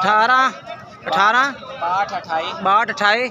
18 62 28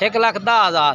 1,10,000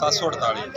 81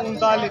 39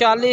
40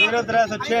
0306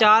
4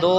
2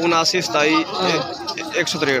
7927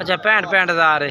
65,000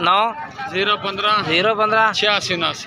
9 015 86